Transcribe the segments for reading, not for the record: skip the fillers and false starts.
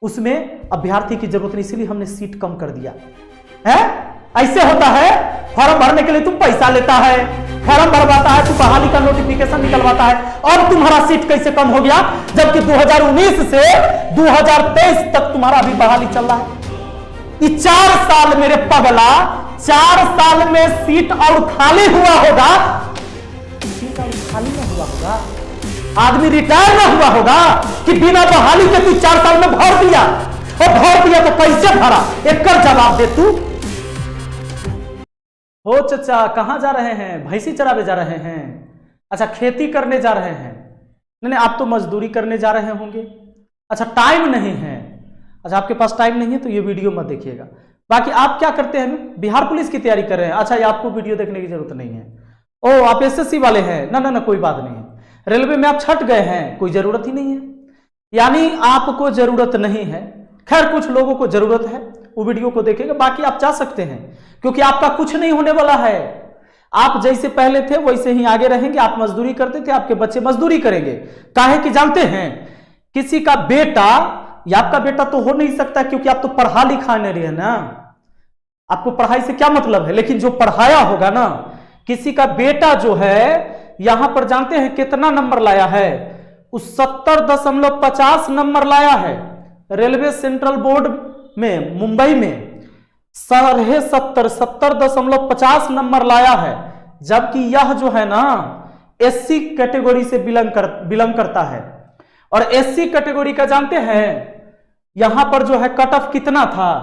उसमें अभ्यर्थी की जरूरत नहीं, इसीलिए हमने सीट कम कर दिया है। ऐसे होता है, फॉर्म भरने के लिए तुम पैसा लेता है, फॉर्म भरवाता है, तू बहाली का नोटिफिकेशन निकलवाता है, और तुम्हारा सीट कैसे कम हो गया, जबकि 2019 से 2023 तक तुम्हारा अभी बहाली चल रहा है। ये 4 साल मेरे पगला, 4 साल में सीट और खाली हुआ होगा, सीट और खाली ना हुआ होगा, आदमी रिटायर ना हुआ होगा कि बिना बहाली के तू 4 साल में भर दिया, और भर दिया तो कैसे भरा, एक कर जवाब दे तू। हो चचा कहां जा रहे हैं? भैंसी चरावे जा रहे हैं? अच्छा खेती करने जा रहे हैं? नहीं आप तो मजदूरी करने जा रहे होंगे। अच्छा टाइम नहीं है, अच्छा आपके पास टाइम नहीं है तो ये वीडियो मत देखिएगा। बाकी आप क्या करते हैं? बिहार पुलिस की तैयारी कर रहे हैं। अच्छा ये आपको वीडियो देखने की जरूरत नहीं है। ओ आप एसएससी वाले हैं? ना ना ना कोई बात नहीं है। रेलवे में आप छट गए हैं, कोई जरूरत ही नहीं है, यानी आपको जरूरत नहीं है। खैर कुछ लोगों को जरूरत है, वो वीडियो को देखेंगे, बाकी आप जा सकते हैं, क्योंकि आपका कुछ नहीं होने वाला है। आप जैसे पहले थे वैसे ही आगे रहेंगे। आप मजदूरी करते थे, आपके बच्चे मजदूरी करेंगे। काहे कि जानते हैं किसी का बेटा, या आपका बेटा तो हो नहीं सकता क्योंकि आप तो पढ़ा लिखा नहीं रहे ना, आपको पढ़ाई से क्या मतलब है, लेकिन जो पढ़ाया होगा ना, किसी का बेटा जो है यहां पर जानते हैं कितना नंबर लाया है? उस 70.50 नंबर लाया है। रेलवे सेंट्रल बोर्ड में मुंबई में 70.50 नंबर लाया है, जबकि यह जो है ना एससी कैटेगरी से बिलोंग करता है। और एससी कैटेगरी का जानते हैं यहां पर जो है कट ऑफ कितना था?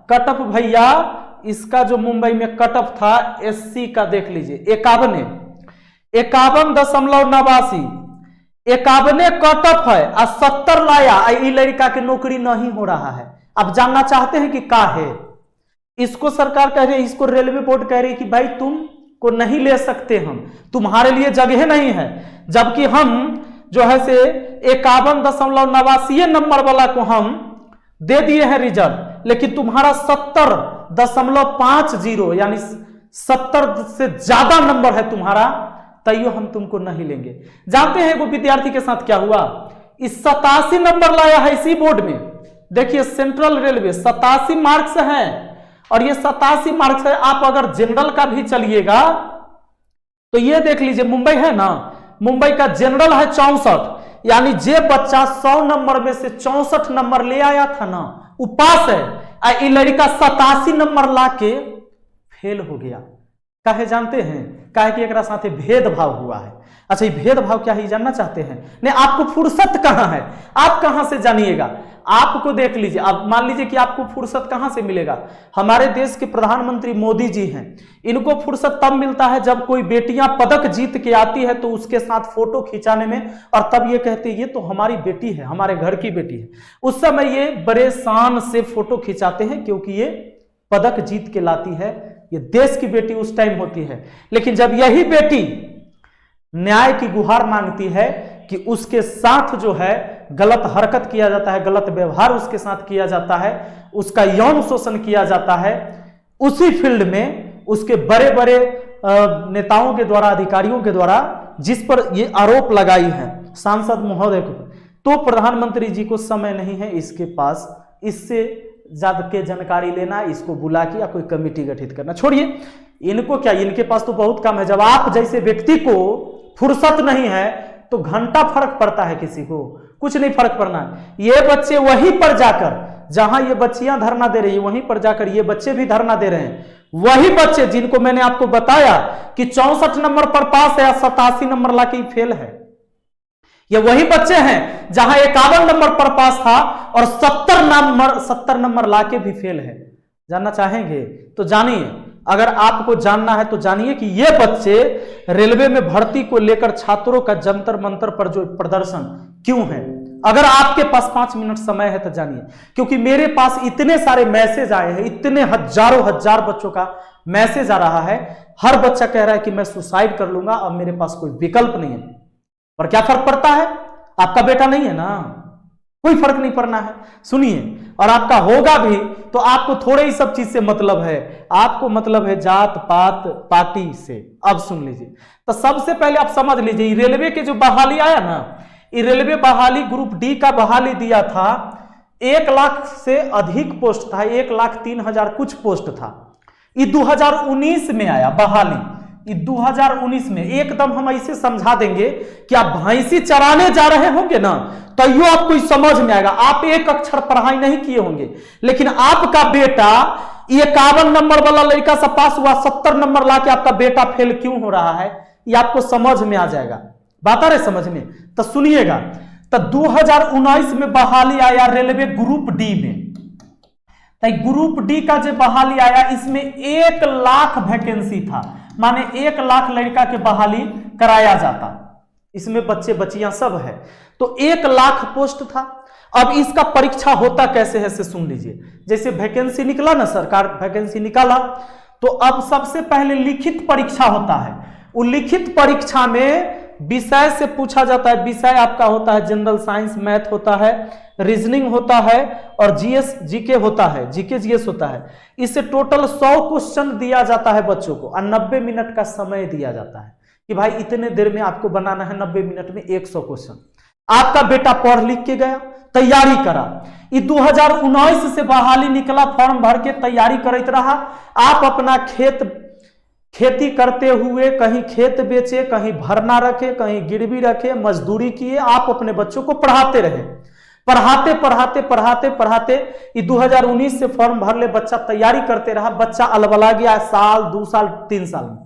कट ऑफ भैया इसका जो मुंबई में कट ऑफ था एससी का देख लीजिए 51.89, 51 कट ऑफ है और 70 लाया। ये लड़का की नौकरी नहीं हो रहा है। अब जानना चाहते हैं कि क्या है? इसको सरकार कह रही है, इसको रेलवे बोर्ड कह रही है कि भाई तुम को नहीं ले सकते, हम तुम्हारे लिए जगह नहीं है, जबकि हम जो है से 51.89 नंबर वाला को हम दे दिए हैं रिजल्ट, लेकिन तुम्हारा 70.50 यानी 70 से ज्यादा नंबर है तुम्हारा, तैयो हम तुमको नहीं लेंगे। जानते हैं वो विद्यार्थी के साथ क्या हुआ? इस 87 नंबर लाया है इसी बोर्ड में। देखिए सेंट्रल रेलवे 87 मार्क्स है, और ये 87 मार्क्स है। आप अगर जनरल का भी चलिएगा तो ये देख लीजिए, मुंबई है ना, मुंबई का जनरल है 64, यानी जे बच्चा 100 नंबर में से 64 नंबर ले आया था ना, वो पास है। ये लड़का 87 नंबर ला के फेल हो गया। काहे जानते हैं? काहे कि एकरा साथे भेदभाव हुआ है। अच्छा ये भेदभाव क्या है जानना चाहते हैं? नहीं आपको फुर्सत कहां है, आप कहां से जानिएगा? आपको देख लीजिए, अब मान लीजिए कि आपको फुर्सत कहां से मिलेगा? हमारे देश के प्रधानमंत्री मोदी जी हैं, इनको फुर्सत तब मिलता है जब कोई बेटियां पदक जीत के आती है तो उसके साथ फोटो खिंचाने में, और तब ये कहते हैं ये तो हमारी बेटी है, हमारे घर की बेटी है। उस समय ये बड़े शान से फोटो खिंचाते हैं क्योंकि ये पदक जीत के लाती है, ये देश की बेटी उस टाइम होती है। लेकिन जब यही बेटी न्याय की गुहार मांगती है कि उसके साथ जो है गलत हरकत किया जाता है, गलत व्यवहार उसके साथ किया जाता है, उसका यौन शोषण किया जाता है, उसी फील्ड में उसके बड़े बड़े नेताओं के द्वारा, अधिकारियों के द्वारा जिस पर ये आरोप लगाई है सांसद महोदय को, तो प्रधानमंत्री जी को समय नहीं है इसके पास इससे ज्यादा के जानकारी लेना, इसको बुला के या कोई कमेटी गठित करना। छोड़िए इनको क्या, इनके पास तो बहुत कम है। जब आप जैसे व्यक्ति को फुर्सत नहीं है तो घंटा फर्क पड़ता है, किसी को कुछ नहीं फर्क पड़ना है। ये बच्चे वहीं पर जाकर, जहां ये बच्चियां धरना दे रही है वहीं पर जाकर ये बच्चे भी धरना दे रहे हैं। वही बच्चे जिनको मैंने आपको बताया कि 64 नंबर पर पास है या 87 नंबर लाके फेल है, ये वही बच्चे हैं जहां 51 नंबर पर पास था और 70 नंबर लाके भी फेल है। जानना चाहेंगे तो जानिए, अगर आपको जानना है तो जानिए कि ये बच्चे रेलवे में भर्ती को लेकर छात्रों का जंतर मंतर पर जो प्रदर्शन क्यों है। अगर आपके पास 5 मिनट समय है तो जानिए, क्योंकि मेरे पास इतने सारे मैसेज आए हैं, इतने हजारों हजार बच्चों का मैसेज आ रहा है। हर बच्चा कह रहा है कि मैं सुसाइड कर लूंगा, अब मेरे पास कोई विकल्प नहीं है। पर क्या फर्क पड़ता है? आपका बेटा नहीं है ना, कोई फर्क नहीं पड़ना है। सुनिए, और आपका होगा भी तो आपको थोड़े ही सब चीज से मतलब है, आपको मतलब है जात पात पार्टी से। अब सुन लीजिए, तो सबसे पहले आप समझ लीजिए, रेलवे के जो बहाली आया ना, ये रेलवे बहाली ग्रुप डी का बहाली दिया था 1 लाख से अधिक पोस्ट था, 1,03,000 कुछ पोस्ट था। ये 2019 में आया बहाली, ये 2019 में। एकदम हम ऐसे समझा देंगे कि आप भैंसी चराने जा रहे होंगे ना, तो यो आपको समझ में आएगा। आप एक अक्षर पढ़ाई नहीं किए होंगे, लेकिन आपका बेटा 51 नंबर वाला लड़का से पास हुआ, 70 नंबर लाके आपका बेटा फेल क्यों हो रहा है, ये आपको समझ में आ जाएगा। बात आ रहे समझ में? तो सुनिएगा, तो 2019 में बहाली आया रेलवे ग्रुप डी में। तो ग्रुप डी का जो बहाली आया, इसमें 1 लाख वैकेंसी था, माने 1 लाख लड़का के बहाली कराया जाता। इसमें बच्चे बच्चियां सब है, तो 1 लाख पोस्ट था। अब इसका परीक्षा होता कैसे है से सुन लीजिए। जैसे वैकेंसी निकला ना, सरकार वैकेंसी निकाला, तो अब सबसे पहले लिखित परीक्षा होता है। वो लिखित परीक्षा में विषय से पूछा जाता है। विषय आपका होता है जनरल साइंस, मैथ होता है, रीजनिंग होता है और जीएस जीके होता है, जीके जीएस होता है। इससे टोटल 100 क्वेश्चन दिया जाता है बच्चों को और 90 मिनट का समय दिया जाता है कि भाई इतने देर में आपको बनाना है 90 मिनट में 100 क्वेश्चन। आपका बेटा पढ़ लिख के गया, तैयारी करा। ये 2019 से बहाली निकला, फॉर्म भर के तैयारी करते रहा। आप अपना खेती करते हुए कहीं खेत बेचे, कहीं भरना रखे, कहीं गिरवी रखे, मजदूरी किए, आप अपने बच्चों को पढ़ाते रहे। पढ़ाते पढ़ाते पढ़ाते पढ़ाते ये 2019 से फॉर्म भर ले, बच्चा तैयारी करते रहा। बच्चा अलबला गया, साल 2 साल 3 साल में।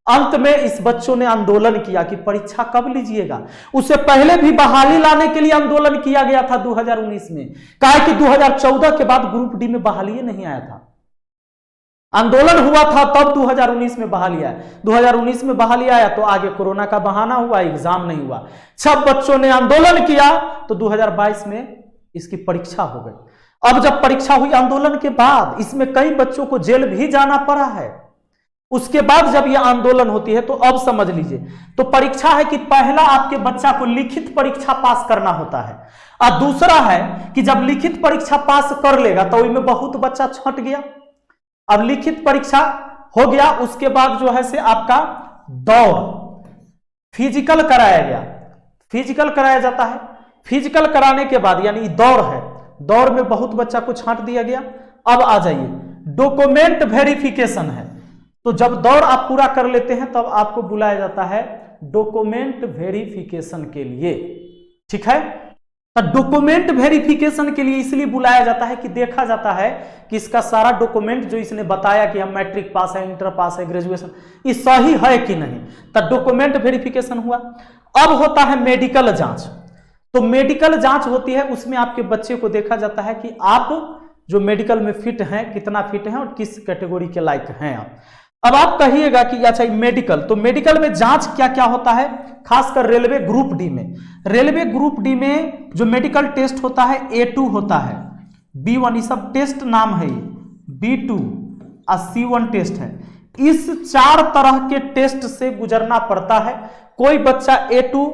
अंत में इस बच्चों ने आंदोलन किया कि परीक्षा कब लीजिएगा। उससे पहले भी बहाली लाने के लिए आंदोलन किया गया था 2019 में। कहा कि 2014 के बाद ग्रुप डी में बहाली नहीं आया था, आंदोलन हुआ था तब 2019 में बहाली आया। 2019 में बहाली आया तो आगे कोरोना का बहाना हुआ, एग्जाम नहीं हुआ। सब बच्चों ने आंदोलन किया तो 2022 में इसकी परीक्षा हो गई। अब जब परीक्षा हुई आंदोलन के बाद, इसमें कई बच्चों को जेल भी जाना पड़ा है। उसके बाद जब यह आंदोलन होती है तो अब समझ लीजिए, तो परीक्षा है कि पहला आपके बच्चा को लिखित परीक्षा पास करना होता है, और दूसरा है कि जब लिखित परीक्षा पास कर लेगा तो इनमें बहुत बच्चा छंट गया। अब लिखित परीक्षा हो गया, उसके बाद जो है से आपका दौड़ फिजिकल कराया गया। फिजिकल कराया जाता है। फिजिकल कराने के बाद यानी दौड़ है, दौड़ में बहुत बच्चा को छांट दिया गया। अब आ जाइए, डॉक्यूमेंट वेरिफिकेशन है। तो जब दौड़ आप पूरा कर लेते हैं तब आपको बुलाया जाता है डॉक्यूमेंट वेरिफिकेशन के लिए। ठीक है, तो डॉक्यूमेंट वेरिफिकेशन के लिए इसलिए बुलाया जाता है कि देखा जाता है कि इसका सारा डॉक्यूमेंट जो इसने बताया कि हम मैट्रिक पास है, इंटर पास है, ग्रेजुएशन, ये सही है कि नहीं। तो डॉक्यूमेंट वेरिफिकेशन हुआ। अब होता है मेडिकल जांच। तो मेडिकल जांच होती है, उसमें आपके बच्चे को देखा जाता है कि आप जो मेडिकल में फिट हैं, कितना फिट हैं और किस कैटेगरी के लायक हैं आप। अब आप कहिएगा कि अच्छा मेडिकल, तो मेडिकल में जांच क्या क्या होता है, खासकर रेलवे ग्रुप डी में। रेलवे ग्रुप डी में जो मेडिकल टेस्ट होता है A2 होता है, B1, ये सब टेस्ट नाम है, B2 और C1 टेस्ट है। इस 4 तरह के टेस्ट से गुजरना पड़ता है। कोई बच्चा A2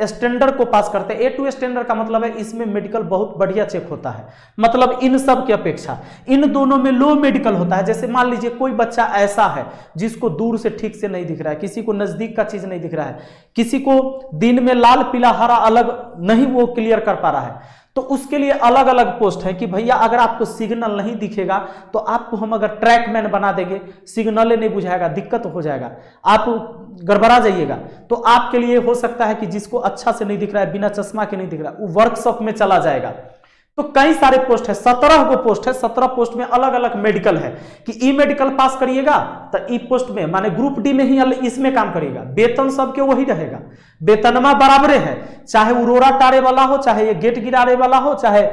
स्टैंडर्ड को पास करते हैं। A2 स्टैंडर्ड का मतलब है इसमें मेडिकल बहुत बढ़िया चेक होता है, मतलब इन सब की अपेक्षा इन दोनों में लो मेडिकल होता है। जैसे मान लीजिए कोई बच्चा ऐसा है जिसको दूर से ठीक से नहीं दिख रहा है, किसी को नजदीक का चीज नहीं दिख रहा है, किसी को दिन में लाल पीला हरा अलग नहीं वो क्लियर कर पा रहा है, तो उसके लिए अलग अलग पोस्ट है कि भैया अगर आपको सिग्नल नहीं दिखेगा तो आपको हम अगर ट्रैकमैन बना देंगे, सिग्नल नहीं बुझाएगा, दिक्कत हो जाएगा, आप गड़बड़ा जाइएगा। तो आपके लिए हो सकता है कि जिसको अच्छा से नहीं दिख रहा है, बिना चश्मा के नहीं दिख रहा है, वो वर्कशॉप में चला जाएगा। तो कई सारे पोस्ट है, 17 को पोस्ट है। 17 पोस्ट में अलग अलग मेडिकल है कि ई मेडिकल पास करिएगा तो ई पोस्ट में माने ग्रुप डी में ही इसमें काम करिएगा। वेतन सबके वही रहेगा, वेतनमा बराबरे है, चाहे उरोरा टारे वाला हो, चाहे ये गेट गिराने वाला हो, चाहे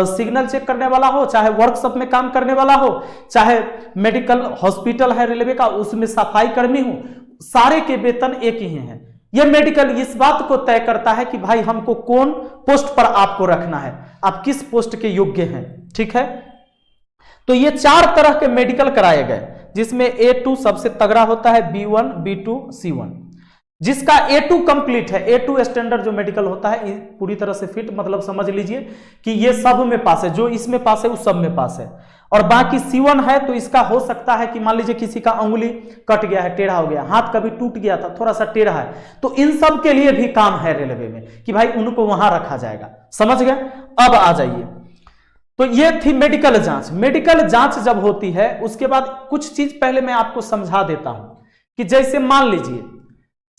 सिग्नल चेक करने वाला हो, चाहे वर्कशॉप में काम करने वाला हो, चाहे मेडिकल हॉस्पिटल है रेलवे का उसमें सफाई कर्मी हो, सारे के वेतन एक ही है। यह मेडिकल इस बात को तय करता है कि भाई हमको कौन पोस्ट पर आपको रखना है, आप किस पोस्ट के योग्य हैं। ठीक है, तो ये 4 तरह के मेडिकल कराए गए, जिसमें A2 सबसे तगड़ा होता है, B1, B2, C1। जिसका A2 कंप्लीट है, A2 स्टैंडर्ड जो मेडिकल होता है पूरी तरह से फिट, मतलब समझ लीजिए कि ये सब में पास है, जो इसमें पास है वो सब में पास है। और बाकी C1 है तो इसका हो सकता है कि मान लीजिए किसी का अंगुली कट गया है, टेढ़ा हो गया, हाथ कभी टूट गया था, थोड़ा सा टेढ़ा है, तो इन सब के लिए भी काम है रेलवे में कि भाई उनको वहां रखा जाएगा। समझ गए? अब आ जाइए, तो ये थी मेडिकल जांच। मेडिकल जांच जब होती है उसके बाद कुछ चीज पहले मैं आपको समझा देता हूं कि जैसे मान लीजिए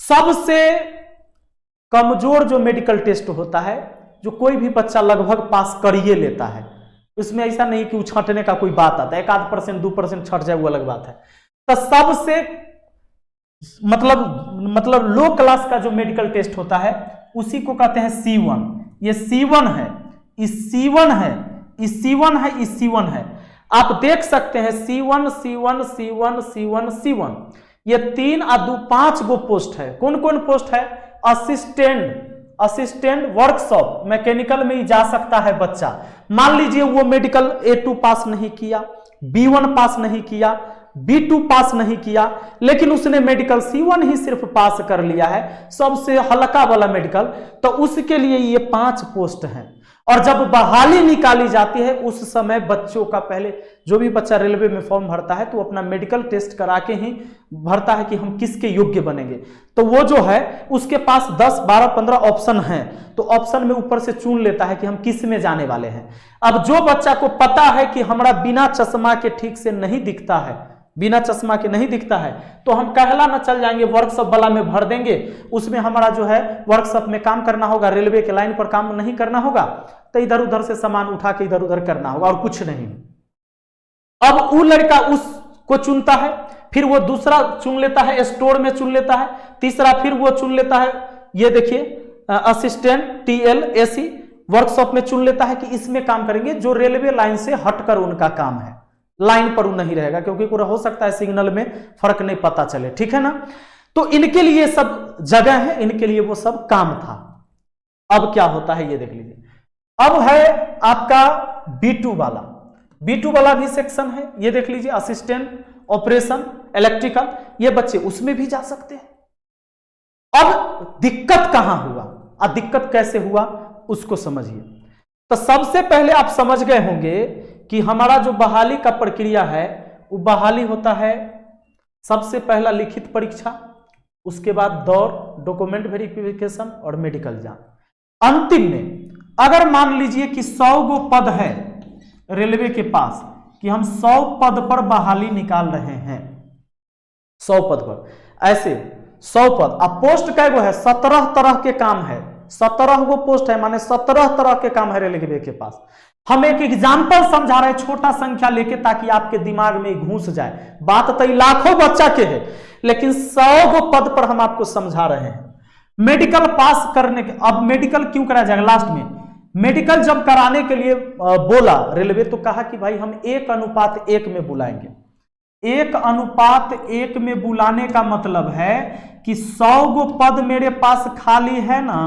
सबसे कमजोर जो मेडिकल टेस्ट होता है, जो कोई भी बच्चा लगभग पास करिए लेता है, उसमें ऐसा नहीं कि छंटने का कोई बात आता है, 1-8% 2% छंट जाए वो अलग बात है। तो सबसे मतलब लो क्लास का जो मेडिकल टेस्ट होता है उसी को कहते हैं C1। ये C1 है, इस C1 है, इस C1 है, इस C1 है। आप देख सकते हैं C1 C1 C1 C1 C1, ये 3 और 2 5 गो पोस्ट है। कौन कौन पोस्ट है? असिस्टेंट वर्कशॉप, मैकेनिकल में ही जा सकता है बच्चा। मान लीजिए वो मेडिकल A2 पास नहीं किया, B1 पास नहीं किया, B2 पास नहीं किया, लेकिन उसने मेडिकल C1 ही सिर्फ पास कर लिया है, सबसे हल्का वाला मेडिकल, तो उसके लिए ये 5 पोस्ट हैं। और जब बहाली निकाली जाती है उस समय बच्चों का, पहले जो भी बच्चा रेलवे में फॉर्म भरता है तो अपना मेडिकल टेस्ट करा के ही भरता है कि हम किसके योग्य बनेंगे। तो वो जो है उसके पास 10 12 15 ऑप्शन हैं, तो ऑप्शन में ऊपर से चुन लेता है कि हम किस में जाने वाले हैं। अब जो बच्चा को पता है कि हमारा बिना चश्मा के ठीक से नहीं दिखता है, बिना चश्मा के नहीं दिखता है, तो हम कहला न चल जाएंगे, वर्कशॉप वाला में भर देंगे, उसमें हमारा जो है वर्कशॉप में काम करना होगा, रेलवे के लाइन पर काम नहीं करना होगा, तो इधर उधर से सामान उठा के इधर उधर करना होगा और कुछ नहीं। अब वो लड़का उसको चुनता है, फिर वो दूसरा चुन लेता है, स्टोर में चुन लेता है, तीसरा फिर वो चुन लेता है, ये देखिए असिस्टेंट TL AC वर्कशॉप में चुन लेता है कि इसमें काम करेंगे, जो रेलवे लाइन से हटकर उनका काम है, लाइन पर नहीं रहेगा, क्योंकि हो सकता है सिग्नल में फर्क नहीं पता चले, ठीक है ना। तो इनके लिए सब जगह है, इनके लिए वो सब काम था। अब क्या होता है ये देख लीजिए। अब है आपका B2 वाला, B2 वाला भी सेक्शन है, ये देख लीजिए, असिस्टेंट ऑपरेशन इलेक्ट्रिकल, ये बच्चे उसमें भी जा सकते हैं। अब दिक्कत कहां हुआ और दिक्कत कैसे हुआ उसको समझिए। तो सबसे पहले आप समझ गए होंगे कि हमारा जो बहाली का प्रक्रिया है वो बहाली होता है सबसे पहला लिखित परीक्षा, उसके बाद दौड़, डॉक्यूमेंट वेरिफिकेशन और मेडिकल जांच। अंतिम में अगर मान लीजिए कि 100 गो पद है रेलवे के पास, कि हम 100 पद पर बहाली निकाल रहे हैं, 100 पद पर, ऐसे 100 पद। अब पोस्ट कै गो है? 17 तरह के काम है, 17 गो पोस्ट है, माने 17 तरह के काम है रेलवे के पास। हम एक एग्जाम्पल समझा रहे हैं छोटा संख्या लेके, ताकि आपके दिमाग में घुस जाए। बात तो लाखों बच्चा के है, लेकिन 100 गो पद पर हम आपको समझा रहे हैं। मेडिकल पास करने के, अब मेडिकल क्यों कराया जाएगा लास्ट में? मेडिकल जब कराने के लिए बोला रेलवे, तो कहा कि भाई हम 1:1 में बुलाएंगे। 1:1 में बुलाने का मतलब है कि 100 गो पद मेरे पास खाली है ना,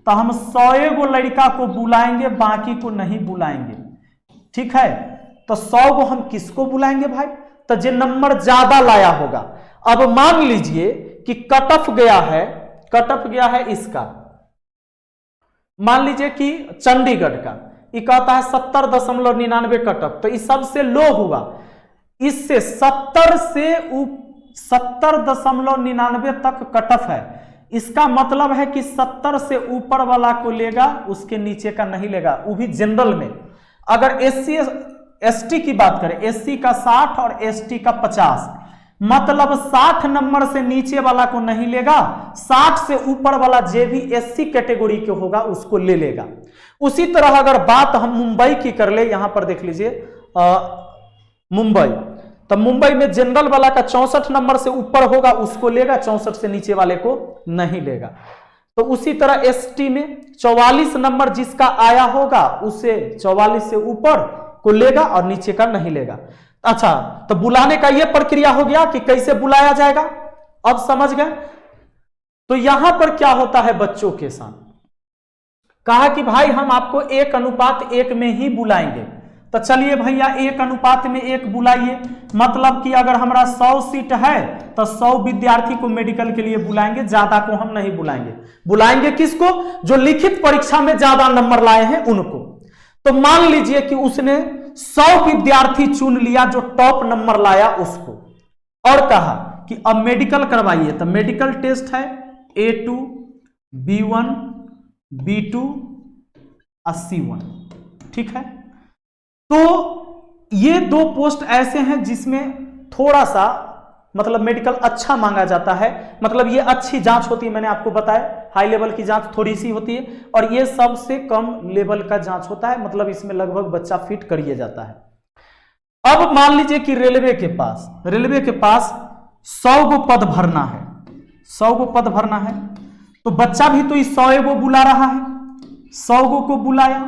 तो हम 100 गो लड़का को बुलाएंगे, बाकी को नहीं बुलाएंगे, ठीक है। तो 100 गो हम किसको बुलाएंगे भाई? तो जो नंबर ज्यादा लाया होगा। अब मान लीजिए कि कट ऑफ गया है इसका, मान लीजिए कि चंडीगढ़ का, ये कहता है 70.99 कट ऑफ, तो ये सबसे लो हुआ। इससे 70 से 70.99 तक कट ऑफ है। इसका मतलब है कि 70 से ऊपर वाला को लेगा, उसके नीचे का नहीं लेगा, वो भी जनरल में। अगर SC ST की बात करें, SC का 60 और ST का 50, मतलब 60 नंबर से नीचे वाला को नहीं लेगा, 60 से ऊपर वाला जे भी SC कैटेगरी के होगा उसको ले लेगा। उसी तरह अगर बात हम मुंबई की कर ले, यहां पर देख लीजिए मुंबई, तो मुंबई में जनरल वाला का 64 नंबर से ऊपर होगा उसको लेगा, 64 से नीचे वाले को नहीं लेगा। तो उसी तरह ST में 44 नंबर जिसका आया होगा उसे 44 से ऊपर को लेगा और नीचे का नहीं लेगा। अच्छा, तो बुलाने का यह प्रक्रिया हो गया कि कैसे बुलाया जाएगा, अब समझ गए। तो यहां पर क्या होता है बच्चों के साथ, कहा कि भाई हम आपको 1:1 में ही बुलाएंगे। तो चलिए भैया 1:1 बुलाइए, मतलब कि अगर हमारा 100 सीट है तो 100 विद्यार्थी को मेडिकल के लिए बुलाएंगे, ज्यादा को हम नहीं बुलाएंगे। बुलाएंगे किसको? जो लिखित परीक्षा में ज्यादा नंबर लाए हैं उनको। तो मान लीजिए कि उसने 100 विद्यार्थी चुन लिया जो टॉप नंबर लाया उसको, और कहा कि अब मेडिकल करवाइए। तो मेडिकल टेस्ट है A2, B1, B2 और C1, ठीक है। ये 2 पोस्ट ऐसे हैं जिसमें थोड़ा सा मतलब मेडिकल अच्छा मांगा जाता है, मतलब ये अच्छी जांच होती है, मैंने आपको बताया हाई लेवल की जांच थोड़ी सी होती है, और ये सबसे कम लेवल का जांच होता है, मतलब इसमें लगभग बच्चा फिट करिए जाता है। अब मान लीजिए कि रेलवे के पास 100 गो पद भरना है, 100 गो पद भरना है, तो बच्चा भी तो इस 100 गो बुला रहा है, 100 गो को बुलाया,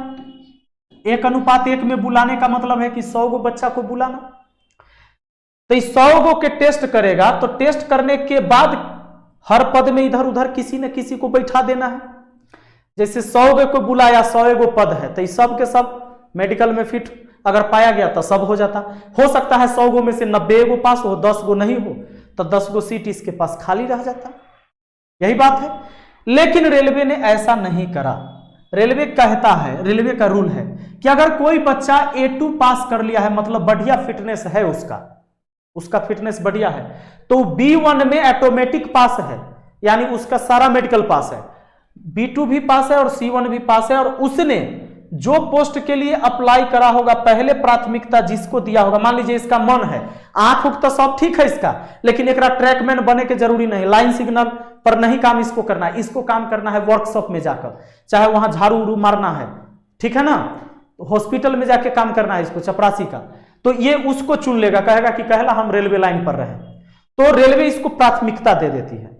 1:1 में बुलाने का मतलब है कि 100 गो बच्चा को बुलाना, तो इस 100 गो के टेस्ट करेगा, तो टेस्ट करने के बाद हर पद में इधर उधर किसी न किसी को बैठा देना है। जैसे 100 गो को बुलाया, 100 गो पद है, तो इस सब के सब मेडिकल में फिट अगर पाया गया तो सब हो जाता। हो सकता है 100 गो में से 90 गो पास हो, 10 गो नहीं हो, तो 10 गो सीट इसके पास खाली रह जाता। यही बात है, लेकिन रेलवे ने ऐसा नहीं करा। रेलवे कहता है, रेलवे का रूल है कि अगर कोई बच्चा A2 पास कर लिया है, मतलब बढ़िया फिटनेस है, उसका फिटनेस बढ़िया है, तो B1 में ऑटोमेटिक पास है, यानी उसका सारा मेडिकल पास है, B2 भी पास है और C1 भी पास है, और उसने जो पोस्ट के लिए अप्लाई करा होगा, पहले प्राथमिकता जिसको दिया होगा, मान लीजिए इसका मन है, आंख उख तो सब ठीक है इसका, लेकिन एक ट्रैकमैन बने के जरूरी नहीं, लाइन सिग्नल पर नहीं काम इसको करना है, इसको काम करना है वर्कशॉप में जाकर, चाहे वहां झाड़ू उड़ू मारना है, ठीक है ना, हॉस्पिटल में जाके काम करना है इसको, चपरासी का, तो ये उसको चुन लेगा, कहेगा कि कहला हम रेलवे लाइन पर रहे, तो रेलवे इसको प्राथमिकता दे देती है।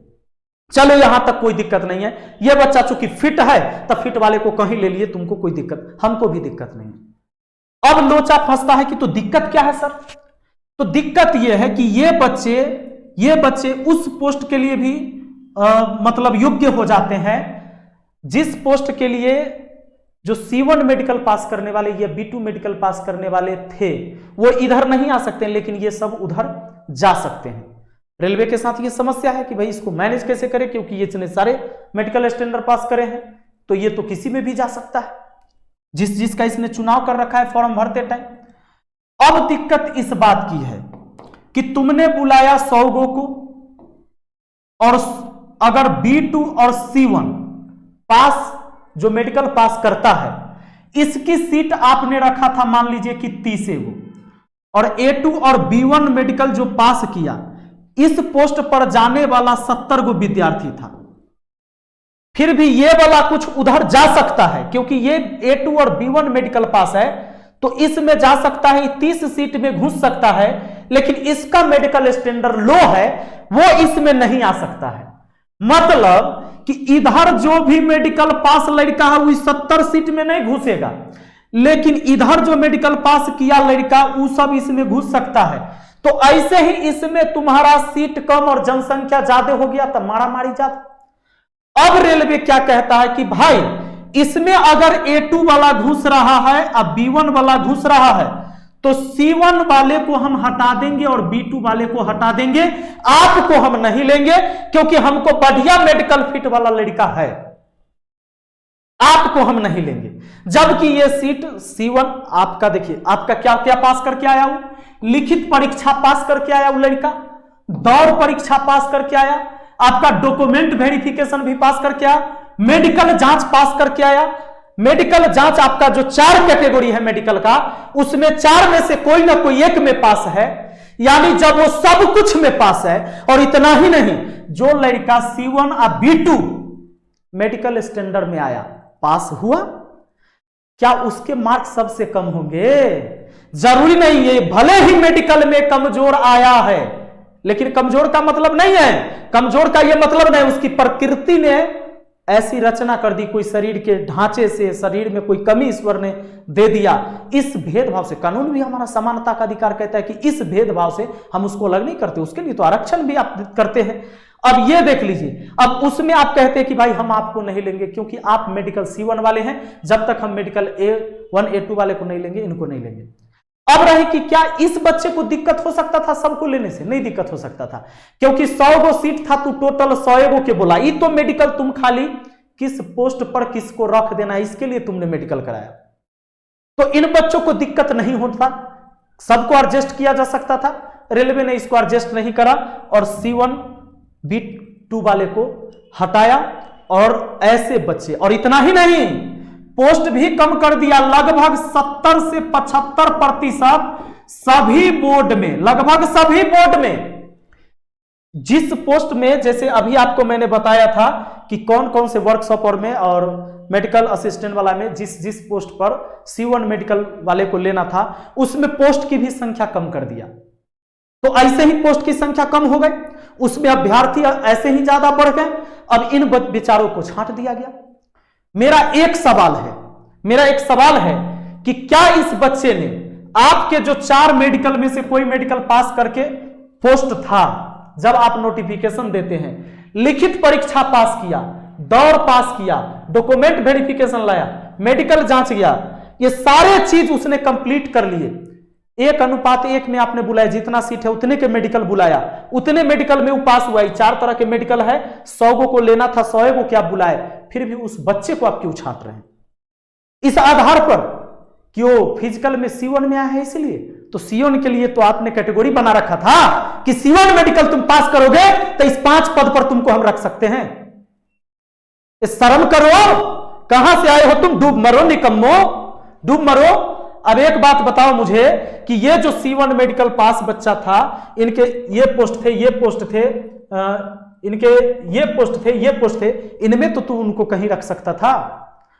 चलो यहां तक कोई दिक्कत नहीं है, ये बच्चा चूंकि फिट है तो फिट वाले को कहीं ले लिए, तुमको कोई दिक्कत, हमको भी दिक्कत नहीं है। अब लोचा फंसता है कि तो दिक्कत क्या है सर? तो दिक्कत यह है कि ये बच्चे उस पोस्ट के लिए भी मतलब योग्य हो जाते हैं जिस पोस्ट के लिए जो C1 मेडिकल पास करने वाले या B2 मेडिकल पास करने वाले थे, वो इधर नहीं आ सकते, लेकिन ये सब उधर जा सकते हैं। रेलवे के साथ ये समस्या है कि भाई इसको मैनेज कैसे करें, क्योंकि ये इतने सारे मेडिकल स्टैंडर्ड पास करे हैं, तो ये तो किसी में भी जा सकता है, जिसका इसने चुनाव कर रखा है फॉर्म भरते टाइम। अब दिक्कत इस बात की है कि तुमने बुलाया 100 गो को, और अगर B2 और C1 पास जो मेडिकल पास करता है, इसकी सीट आपने रखा था मान लीजिए कि 30 गो, और A2 और B1 मेडिकल जो पास किया, इस पोस्ट पर जाने वाला 70 गो विद्यार्थी था, फिर भी ये वाला कुछ उधर जा सकता है, क्योंकि ये A2 और B1 मेडिकल पास है, तो इसमें जा सकता है, 30 सीट में घुस सकता है, लेकिन इसका मेडिकल स्टैंडर्ड लो है, वो इसमें नहीं आ सकता है। मतलब कि इधर जो भी मेडिकल पास लड़का है वो 70 सीट में नहीं घुसेगा, लेकिन इधर जो मेडिकल पास किया लड़का वो सब इसमें घुस सकता है। तो ऐसे ही इसमें तुम्हारा सीट कम और जनसंख्या ज्यादा हो गया तो मारा मारी ज्यादा। अब रेलवे क्या कहता है कि भाई इसमें अगर A2 वाला घुस रहा है और B1 वाला घुस रहा है, तो C1 वाले को हम हटा देंगे और B2 वाले को हटा देंगे, आपको हम नहीं लेंगे, क्योंकि हमको बढ़िया मेडिकल फिट वाला लड़का है, आपको हम नहीं लेंगे। जबकि ये सीट C1 आपका, देखिए आपका क्या क्या पास करके आया, वो लिखित परीक्षा पास करके आया, वो लड़का दौड़ परीक्षा पास करके आया, आपका डॉक्यूमेंट वेरिफिकेशन भी पास करके आया, मेडिकल जांच पास करके आया। मेडिकल जांच आपका जो 4 कैटेगरी है मेडिकल का, उसमें 4 में से कोई ना कोई एक में पास है, यानी जब वो सब कुछ में पास है। और इतना ही नहीं, जो लड़का C1 और B2 मेडिकल स्टैंडर्ड में आया, पास हुआ, क्या उसके मार्क सबसे कम होंगे? जरूरी नहीं है। भले ही मेडिकल में कमजोर आया है, लेकिन कमजोर का मतलब नहीं है, कमजोर का यह मतलब नहीं, उसकी प्रकृति ने ऐसी रचना कर दी, कोई शरीर के ढांचे से शरीर में कोई कमी ईश्वर ने दे दिया। इस भेदभाव से, कानून भी हमारा समानता का अधिकार कहता है कि इस भेदभाव से हम उसको अलग नहीं करते, उसके लिए तो आरक्षण भी आप करते हैं। अब ये देख लीजिए, अब उसमें आप कहते हैं कि भाई हम आपको नहीं लेंगे क्योंकि आप मेडिकल C1 वाले हैं, जब तक हम मेडिकल A1 A2 वाले को नहीं लेंगे, इनको नहीं लेंगे। अब रही कि क्या इस बच्चे को दिक्कत हो सकता था सबको लेने से? नहीं दिक्कत हो सकता था, क्योंकि 100 गो सीट था, तू टोटल 100 गो के बोला, ये तो मेडिकल तुम खाली किस पोस्ट पर किसको रख देना है इसके लिए तुमने मेडिकल कराया, तो इन बच्चों को दिक्कत नहीं होता, सबको एडजस्ट किया जा सकता था। रेलवे ने इसको एडजस्ट नहीं करा और C1 B2 वाले को हटाया, और ऐसे बच्चे, और इतना ही नहीं, पोस्ट भी कम कर दिया, लगभग 70 से 75% सभी बोर्ड में, लगभग सभी बोर्ड में जिस पोस्ट में, जैसे अभी आपको मैंने बताया था कि कौन कौन से वर्कशॉपर में और मेडिकल असिस्टेंट वाला में जिस जिस पोस्ट पर C1 मेडिकल वाले को लेना था, उसमें पोस्ट की भी संख्या कम कर दिया। तो ऐसे ही पोस्ट की संख्या कम हो गई, उसमें अभ्यर्थी ऐसे ही ज्यादा बढ़ गए। अब इन बेचारों को छांट दिया गया। मेरा एक सवाल है कि क्या इस बच्चे ने आपके जो 4 मेडिकल में से कोई मेडिकल पास करके पोस्ट था, जब आप नोटिफिकेशन देते हैं, लिखित परीक्षा पास किया, दौड़ पास किया, डॉक्यूमेंट वेरिफिकेशन लाया, मेडिकल जांच गया, ये सारे चीज उसने कंप्लीट कर लिए, 1:1 में आपने बुलाया, जितना सीट है उतने के मेडिकल बुलाया, उतने मेडिकल में वो पास हुआ। 4 तरह के मेडिकल है, 100 को लेना था, 100 को क्या बुलाए, फिर भी उस बच्चे को आप क्यों छांट रहे हैं? इस आधार पर कि वो फिजिकल में C1 में आया है इसलिए। तो C1 के लिए तो आपने कैटेगरी बना रखा था कि C1 मेडिकल तुम पास करोगे तो इस 5 पद पर तुमको हम रख सकते हैं। शर्म करो, कहां से आए हो तुम? डूब मरो निकम्मो, डूब मरो। अब एक बात बताओ मुझे कि ये जो C1 मेडिकल पास बच्चा था, इनके ये पोस्ट थे, ये पोस्ट थे, इनके ये पोस्ट थे, ये पोस्ट थे, इनमें तो तू उनको कहीं रख सकता था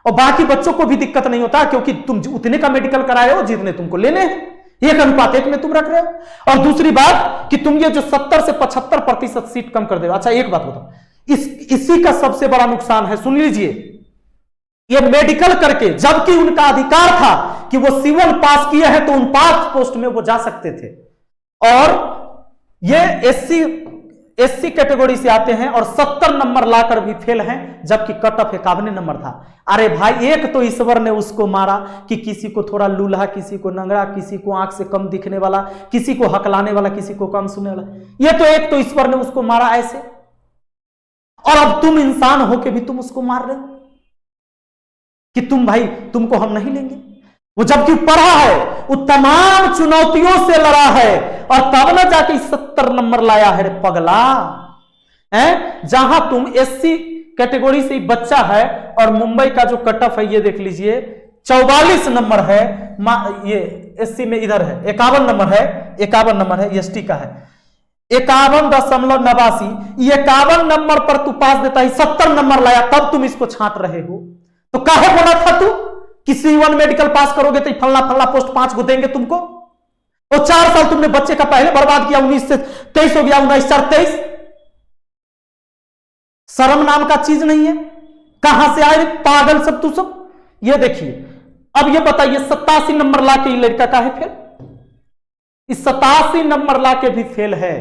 और बाकी बच्चों को भी दिक्कत नहीं होता, क्योंकि तुम उतने का मेडिकल कराए हो जितने तुमको लेने हैं, 1:1 में तुम रख रहे हो। और दूसरी बात कि तुम ये जो 70 से 75% सीट कम कर दे रहे हो। अच्छा एक बात बताओ, इसी का सबसे बड़ा नुकसान है, सुन लीजिए, ये मेडिकल करके, जबकि उनका अधिकार था कि वो C1 पास किए हैं तो उन 5 पोस्ट में वो जा सकते थे, और ये एससी कैटेगरी से आते हैं और 70 नंबर लाकर भी फेल हैं, जबकि कट ऑफ 51 नंबर था। अरे भाई, एक तो ईश्वर ने उसको मारा कि किसी को थोड़ा लूल्हा, किसी को नंगड़ा, किसी को आंख से कम दिखने वाला, किसी को हकलाने वाला, किसी को कम सुनने वाला, ये तो एक तो ईश्वर ने उसको मारा ऐसे, और अब तुम इंसान हो के भी तुम उसको मार रहे हो कि तुम भाई, तुमको हम नहीं लेंगे। वो जबकि पढ़ा है, वो तमाम चुनौतियों से लड़ा है और तब ना जाके 70 नंबर लाया है रे पगला। है जहां तुम एससी कैटेगरी से बच्चा है और मुंबई का जो कट ऑफ है ये देख लीजिए 44 नंबर है, ये एससी में इधर है 51 नंबर है, 51 नंबर है, एसटी का है 51.89। 51 नंबर पर तू पास देता है, 70 नंबर लाया, तब तुम इसको छांट रहे हो। तो काहे बोला था तू कि C1 मेडिकल पास करोगे तो फलना फलना पोस्ट 5 को देंगे तुमको? और 4 साल तुमने बच्चे का पहले बर्बाद किया, 19 से 23 हो गया, 19/4/23। शर्म नाम का चीज नहीं है। कहां से आए पागल सब तू सब? ये देखिए, अब ये बताइए 87 नंबर लाके लड़का का है फेल? इस 87 नंबर लाके भी फेल है,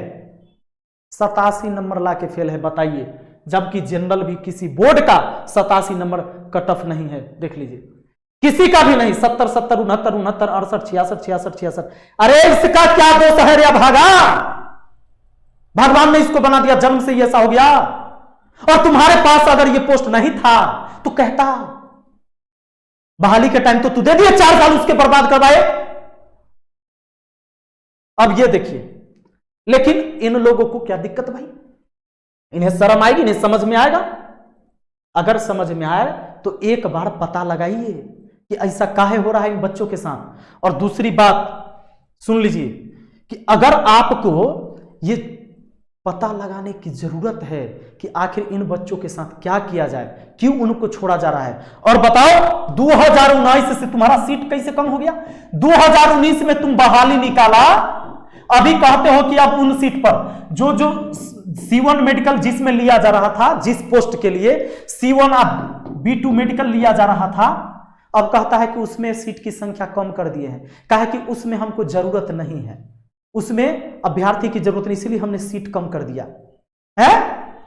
87 नंबर लाके फेल है, बताइए। जबकि जनरल भी किसी बोर्ड का 87 नंबर कट ऑफ नहीं है, देख लीजिए, किसी का भी नहीं। 70, 70, 69, 69, 68, 66, 66, 66। अरे इसका क्या दोष है रे भागा? भगवान ने इसको बना दिया, जन्म से ही ऐसा हो गया। और तुम्हारे पास अगर ये पोस्ट नहीं था तो कहता, बहाली के टाइम तो तू दे दिए, 4 साल उसके बर्बाद करवाए। अब ये देखिए, लेकिन इन लोगों को क्या दिक्कत भाई? इन्हें शर्म आएगी? इन्हें समझ में आएगा? अगर समझ में आए तो एक बार पता लगाइए कि ऐसा काहे हो रहा है इन बच्चों के साथ। और दूसरी बात सुन लीजिए कि अगर आपको ये पता लगाने की जरूरत है कि आखिर इन बच्चों के साथ क्या किया जाए, क्यों उनको छोड़ा जा रहा है, और बताओ 2019 से तुम्हारा सीट कैसे कम हो गया? 2019 में तुम बहाली निकाला, अभी कहते हो कि अब उन सीट पर जो C1 मेडिकल जिसमें लिया जा रहा था, जिस पोस्ट के लिए C1 B2 मेडिकल लिया जा रहा था, अब कहता है कि उसमें सीट की संख्या कम कर दिए हैं। कहा कि उसमें हमको जरूरत नहीं है, उसमें अभ्यर्थी की जरूरत नहीं, इसलिए हमने सीट कम कर दिया है।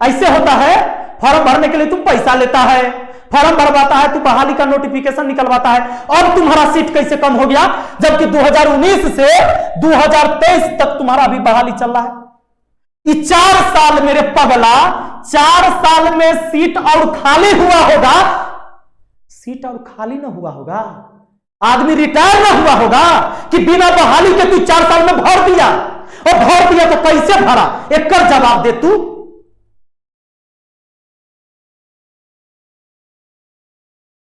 ऐसे होता है? फॉर्म भरने के लिए तुम पैसा लेता है, फॉर्म भरवाता है, तू बहाली का नोटिफिकेशन निकलवाता है, और तुम्हारा सीट कैसे कम हो गया? जबकि 2019 से 2023 तक तुम्हारा अभी बहाली चल रहा है। ये 4 साल मेरे पगला, 4 साल में सीट और खाली हुआ होगा, सीट और खाली ना हुआ होगा, आदमी रिटायर ना हुआ होगा कि बिना बहाली के तू 4 साल में भर दिया? और भर दिया तो कैसे भरा? एक कर जवाब दे तू।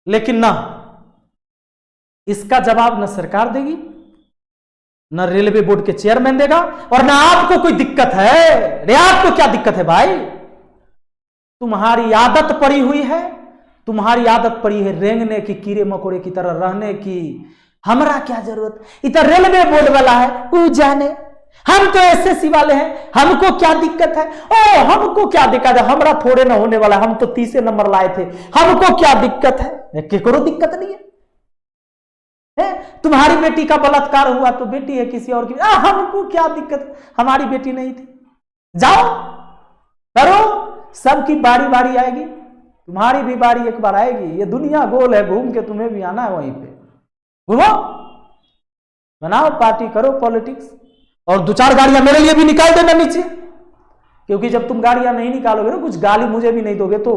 लेकिन ना, इसका जवाब ना सरकार देगी न रेलवे बोर्ड के चेयरमैन देगा, और ना आपको कोई दिक्कत है। रे आपको क्या दिक्कत है भाई? तुम्हारी आदत पड़ी हुई है, तुम्हारी आदत पड़ी है रेंगने की, कीड़े मकोड़े की तरह रहने की। हमरा क्या जरूरत, इधर रेलवे बोर्ड वाला है वो जाने, हम तो एसएससी वाले हैं, हमको क्या दिक्कत है? ओ हमको क्या दिक्कत है, हमरा थोड़े ना होने वाला, हम तो 30 नंबर लाए थे, हमको क्या दिक्कत है? केकरो दिक्कत नहीं है। तुम्हारी बेटी का बलात्कार हुआ तो बेटी है किसी और की, हमको क्या दिक्कत, हमारी बेटी नहीं थी। जाओ करो, सबकी बारी बारी आएगी, तुम्हारी भी बारी एक बार आएगी। ये दुनिया गोल है, घूम के तुम्हें भी आना है वहीं पे। घूमो, बनाओ पार्टी, करो पॉलिटिक्स, और 2-4 गाड़ियां मेरे लिए भी निकाल देना नीचे, क्योंकि जब तुम गाड़ियां नहीं निकालोगे ना, कुछ गाली मुझे भी नहीं दोगे तो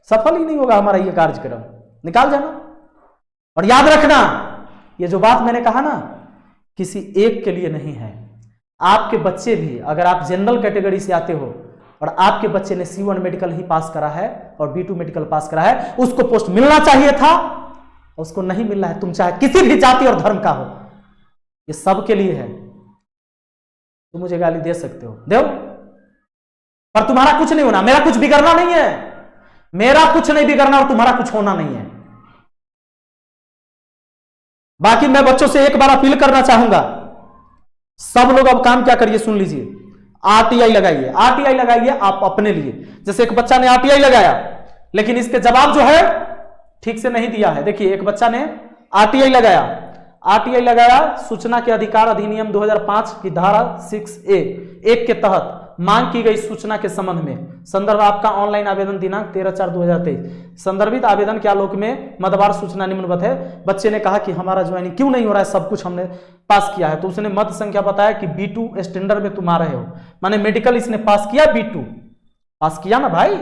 सफल ही नहीं होगा हमारा ये कार्यक्रम। निकाल जाना। और याद रखना, ये जो बात मैंने कहा ना, किसी एक के लिए नहीं है। आपके बच्चे भी, अगर आप जनरल कैटेगरी से आते हो और आपके बच्चे ने C1 मेडिकल ही पास करा है और B2 मेडिकल पास करा है, उसको पोस्ट मिलना चाहिए था, उसको नहीं मिल रहा है। तुम चाहे किसी भी जाति और धर्म का हो, ये सबके लिए है। तुम मुझे गाली दे सकते हो, दो, पर तुम्हारा कुछ नहीं होना, मेरा कुछ बिगड़ना नहीं है, मेरा कुछ नहीं बिगड़ना और तुम्हारा कुछ होना नहीं है। बाकी मैं बच्चों से एक बार अपील करना चाहूंगा, सब लोग अब काम क्या करिए सुन लीजिए, RTI लगाइए, RTI लगाइए आप अपने लिए। जैसे एक बच्चा ने RTI लगाया, लेकिन इसके जवाब जो है ठीक से नहीं दिया है। देखिए एक बच्चा ने RTI लगाया, सूचना के अधिकार अधिनियम 2005 की धारा 6A के तहत मांग की गई सूचना के संबंध में, संदर्भ आपका ऑनलाइन आवेदन दिनांक 13/4/2023, संदर्भित आवेदन के आलोक में मदवार सूचना निम्नवत है। बच्चे ने कहा कि हमारा ज्वाइनिंग क्यों नहीं हो रहा है, सब कुछ हमने पास किया है। तो उसने मत संख्या बताया कि B2 स्टैंडर्ड में तुम आ रहे हो, माने मेडिकल इसने पास किया, B2 पास किया ना भाई।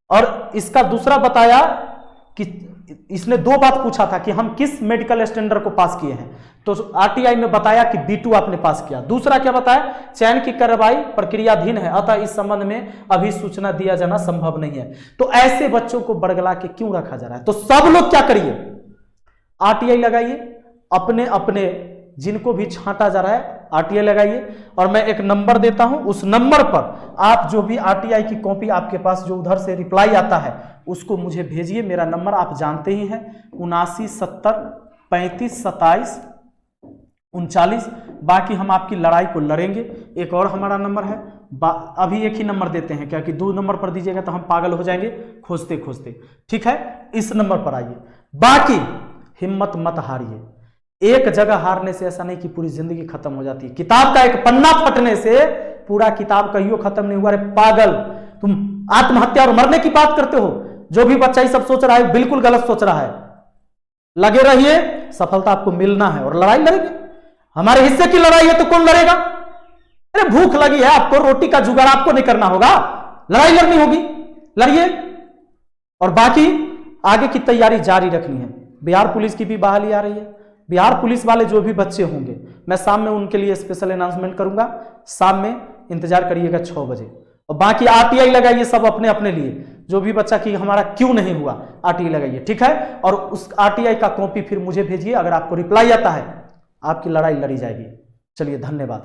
और इसका दूसरा बताया कि इसने 2 बात पूछा था कि हम किस मेडिकल स्टैंडर्ड को पास किए हैं, तो RTI में बताया कि B2 आपने पास किया। दूसरा क्या बताया, चयन की कार्रवाई प्रक्रियाधीन है, अतः इस संबंध में अभी सूचना दिया जाना संभव नहीं है। तो ऐसे बच्चों को बरगला के क्यों रखा जा रहा है? तो सब लोग क्या करिए, RTI लगाइए, अपने अपने जिनको भी छांटा जा रहा है RTI लगाइए। और मैं एक नंबर देता हूं, उस नंबर पर आप जो भी RTI की कॉपी आपके पास जो उधर से रिप्लाई आता है उसको मुझे भेजिए। मेरा नंबर आप जानते ही हैं, 79 70 35 27 39। बाकी हम आपकी लड़ाई को लड़ेंगे। एक और हमारा नंबर है, अभी एक ही नंबर देते हैं क्या कि 2 नंबर पर दीजिएगा तो हम पागल हो जाएंगे खोजते खोजते, ठीक है? इस नंबर पर आइए। बाकी हिम्मत मत हारिए, एक जगह हारने से ऐसा नहीं कि पूरी जिंदगी खत्म हो जाती है। किताब का एक पन्ना फटने से पूरा किताब कहियो खत्म नहीं हुआ। रे पागल, तुम आत्महत्या और मरने की बात करते हो। जो भी बच्चा ये सब सोच रहा है बिल्कुल गलत सोच रहा है। लगे रहिए, सफलता आपको मिलना है और लड़ाई लड़ेंगे। हमारे हिस्से की लड़ाई है तो कौन लड़ेगा? अरे भूख लगी है आपको, रोटी का जुगाड़ आपको नहीं करना होगा, लड़ाई लड़नी होगी, लड़िए। और बाकी आगे की तैयारी जारी रखनी है। बिहार पुलिस की भी बहाली आ रही है। बिहार पुलिस वाले जो भी बच्चे होंगे, मैं शाम में उनके लिए स्पेशल अनाउंसमेंट करूंगा। शाम में इंतजार करिएगा 6 बजे। और बाकी RTI लगाइए सब अपने अपने लिए। जो भी बच्चा कि हमारा क्यों नहीं हुआ, RTI लगाइए, ठीक है? और उस RTI का कॉपी फिर मुझे भेजिए। अगर आपको रिप्लाई आता है, आपकी लड़ाई लड़ी जाएगी। चलिए, धन्यवाद।